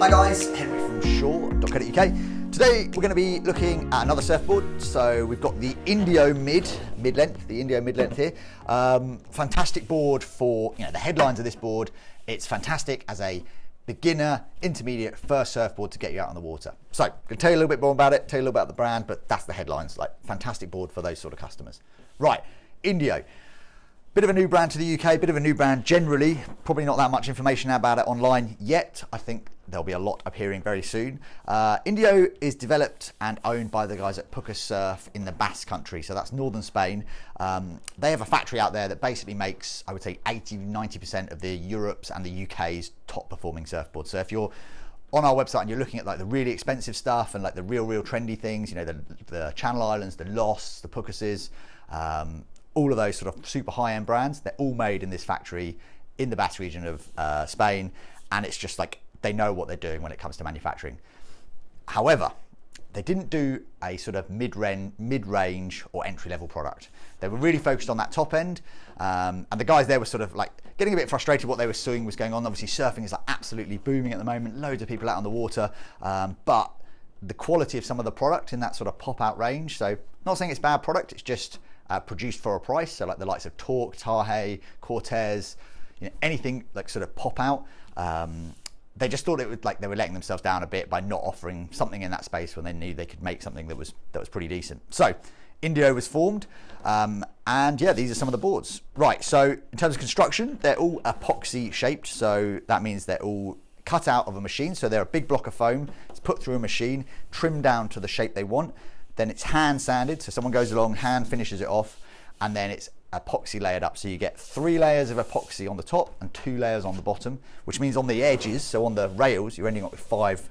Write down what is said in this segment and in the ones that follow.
Hi guys, Henry from shore.co.uk. Today we're going to be looking at another surfboard. So we've got the Indio Mid Length, the Indio Mid Length here. Fantastic board for, the headlines of this board. It's fantastic as a beginner, intermediate, first surfboard to get you out on the water. So I'm going to tell you a little bit more about it, tell you a little bit about the brand, but that's the headlines. Like, fantastic board for those sort of customers. Right, Indio. Bit of a new brand to the UK, bit of a new brand generally. Probably not that much information about it online yet. I think there'll be a lot appearing very soon. Indio is developed and owned by the guys at Pucas Surf in the Basque Country, so that's northern Spain. They have a factory out there that basically makes, I would say, 80-90% of the Europe's and the UK's top performing surfboards. So if you're on our website and you're looking at like the really expensive stuff and like the real trendy things, the Channel Islands, the Losts, the Pucases, all of those sort of super high-end brands, they're all made in this factory in the Basque region of Spain, and it's just like they know what they're doing when it comes to manufacturing. However, they didn't do a sort of mid-range or entry-level product. They were really focused on that top end, and the guys there were sort of like getting a bit frustrated what they were seeing was going on. Obviously, surfing is like absolutely booming at the moment, loads of people out on the water, but the quality of some of the product in that sort of pop-out range, so not saying it's bad product, it's just produced for a price, so like the likes of Torque, Tahe, Cortez, anything like sort of pop out. They just thought it would they were letting themselves down a bit by not offering something in that space when they knew they could make something that was pretty decent. So Indio was formed, and yeah, these are some of the boards. Right, so in terms of construction, they're all epoxy shaped, so that means they're all cut out of a machine. So they're a big block of foam, it's put through a machine, trimmed down to the shape they want. Then it's hand sanded, so someone goes along, hand finishes it off, and then it's epoxy layered up. So you get 3 layers of epoxy on the top and 2 layers on the bottom, which means on the edges, so on the rails, you're ending up with five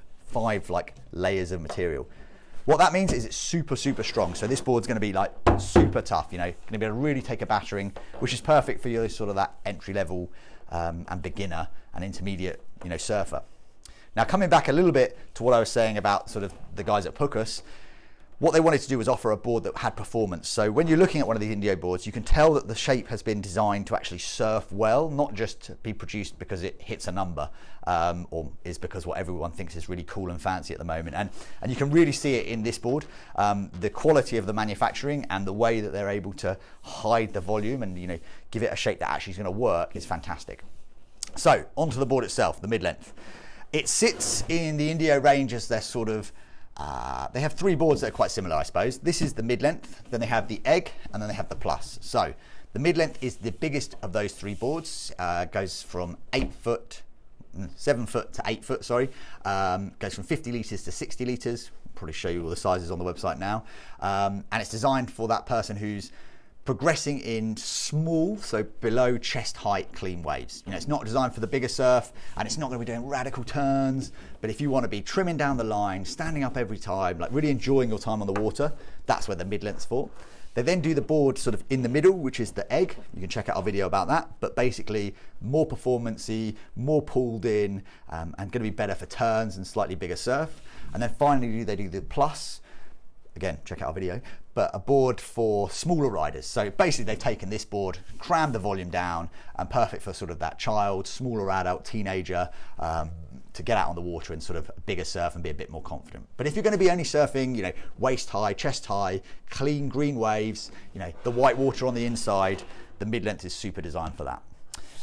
like layers of material. What that means is it's super strong. So this board's going to be like super tough, going to be able to really take a battering, which is perfect for your sort of that entry level and beginner and intermediate, surfer. Now coming back a little bit to what I was saying about sort of the guys at Pucas, what they wanted to do was offer a board that had performance. So when you're looking at one of these Indio boards, you can tell that the shape has been designed to actually surf well, not just to be produced because it hits a number or is because what everyone thinks is really cool and fancy at the moment. And you can really see it in this board. The quality of the manufacturing and the way that they're able to hide the volume and give it a shape that actually is going to work is fantastic. So onto the board itself, the mid-length. It sits in the Indio range as their sort of they have 3 boards that are quite similar, I suppose. This is the mid-length, then they have the egg, and then they have the plus. So the mid-length is the biggest of those 3 boards. Goes from 7 foot to 8 foot, sorry. Goes from 50 litres to 60 litres. Probably show you all the sizes on the website now. And it's designed for that person who's progressing in small, so below chest height clean waves. It's not designed for the bigger surf, and it's not going to be doing radical turns, but if you want to be trimming down the line, standing up every time, like really enjoying your time on the water, that's where the mid-length's for. They then do the board sort of in the middle, which is the egg. You can check out our video about that, but basically more performance-y, more pulled in, and going to be better for turns and slightly bigger surf. And then finally they do the plus. Again, check out our video, but a board for smaller riders. So basically they've taken this board, crammed the volume down, and perfect for sort of that child, smaller adult, teenager, to get out on the water and sort of bigger surf and be a bit more confident. But if you're going to be only surfing, waist high, chest high, clean green waves, the white water on the inside, the mid-length is super designed for that.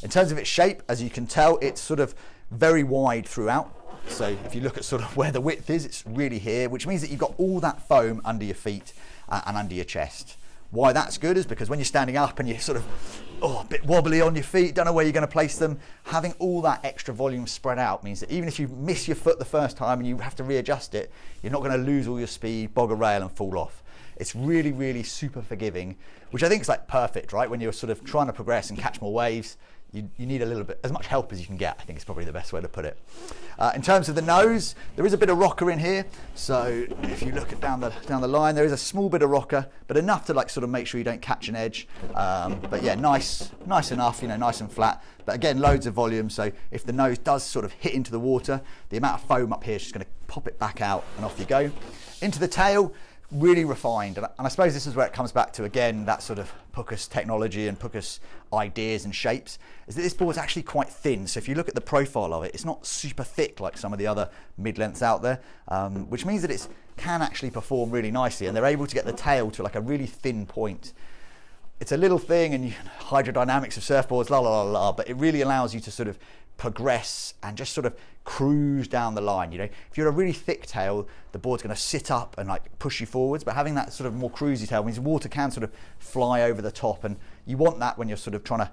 In terms of its shape, as you can tell, it's sort of very wide throughout. So if you look at sort of where the width is, it's really here, which means that you've got all that foam under your feet and under your chest. Why that's good is because when you're standing up and you're sort of a bit wobbly on your feet, don't know where you're going to place them, having all that extra volume spread out means that even if you miss your foot the first time and you have to readjust it, you're not going to lose all your speed, bog a rail and fall off. It's really super forgiving, which I think is like perfect, right? When you're sort of trying to progress and catch more waves, you need a little bit, as much help as you can get, I think is probably the best way to put it. In terms of the nose, there is a bit of rocker in here. So if you look at down the line, there is a small bit of rocker, but enough to like sort of make sure you don't catch an edge. But yeah, nice enough, nice and flat. But again, loads of volume. So if the nose does sort of hit into the water, the amount of foam up here is just going to pop it back out and off you go. Into the tail, really refined. And I suppose this is where it comes back to, again, that sort of Pucas technology and Pucas ideas and shapes, is that this board's actually quite thin. So if you look at the profile of it, it's not super thick like some of the other mid-lengths out there, which means that it can actually perform really nicely, and they're able to get the tail to like a really thin point. It's a little thing, and hydrodynamics of surfboards, la la la la, but it really allows you to sort of progress and just sort of cruise down the line. You know, if you're a really thick tail, the board's going to sit up and like push you forwards, but having that sort of more cruisy tail means water can sort of fly over the top, and you want that when you're sort of trying to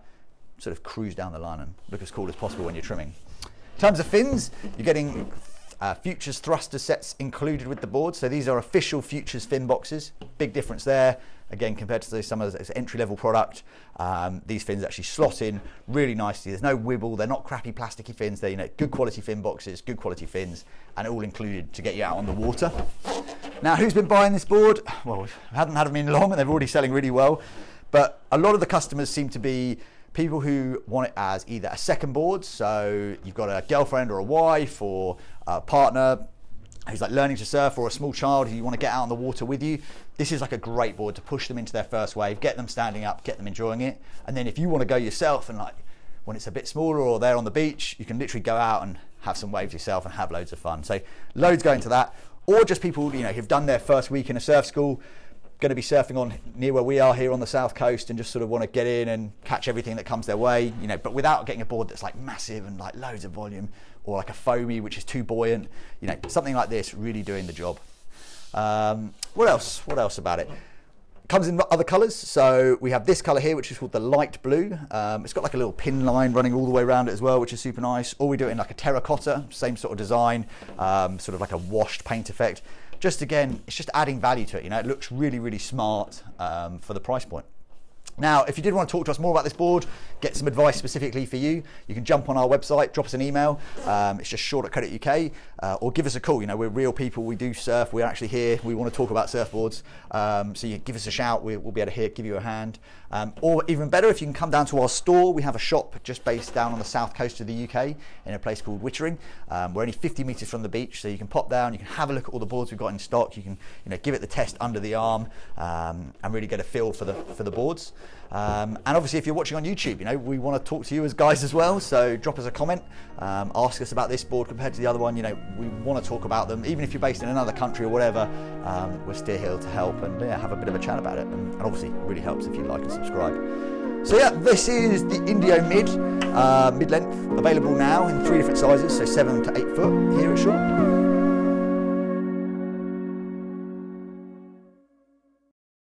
sort of cruise down the line and look as cool as possible when you're trimming. In terms of fins, you're getting Futures thruster sets included with the board. So these are official Futures fin boxes. Big difference there. Again, compared to some of the entry-level product, these fins actually slot in really nicely. There's no wibble. They're not crappy plasticky fins. They're, you know, good quality fin boxes, good quality fins, and all included to get you out on the water. Now, who's been buying this board? Well, we haven't had them in long, and they're already selling really well. But a lot of the customers seem to be people who want it as either a second board, so you've got a girlfriend or a wife or a partner who's like learning to surf, or a small child who you want to get out on the water with you. This is like a great board to push them into their first wave, get them standing up, get them enjoying it. And then if you want to go yourself, and like when it's a bit smaller or they're on the beach, you can literally go out and have some waves yourself and have loads of fun. So loads go into that. Or just people, you know, who've done their first week in a surf school, going to be surfing on near where we are here on the south coast, and just sort of want to get in and catch everything that comes their way, you know, but without getting a board that's like massive and like loads of volume, or like a foamy which is too buoyant, you know, something like this really doing the job. What else about it? Comes in other colours. So we have this colour here, which is called the light blue. It's got like a little pin line running all the way around it as well, which is super nice. Or we do it in like a terracotta, same sort of design, sort of like a washed paint effect. Just again, it's just adding value to it. You know, it looks really, really smart for the price point. Now, if you did want to talk to us more about this board, get some advice specifically for you, you can jump on our website, drop us an email. It's just short@credit.uk, or give us a call. You know, we're real people. We do surf. We're actually here. We want to talk about surfboards. So you give us a shout. We'll be able to give you a hand. Or even better, if you can come down to our store. We have a shop just based down on the south coast of the UK in a place called Wittering. We're only 50 metres from the beach, so you can pop down. You can have a look at all the boards we've got in stock. You can, you know, give it the test under the arm, and really get a feel for the boards. And obviously, if you're watching on YouTube, you know, we want to talk to you as guys as well. So drop us a comment, ask us about this board compared to the other one. You know, we want to talk about them, even if you're based in another country or whatever. We're still here to help and have a bit of a chat about it. And obviously, it really helps if you like and subscribe. So yeah, this is the Indio Mid Length, available now in 3 different sizes, so 7 to 8 foot here at Shore.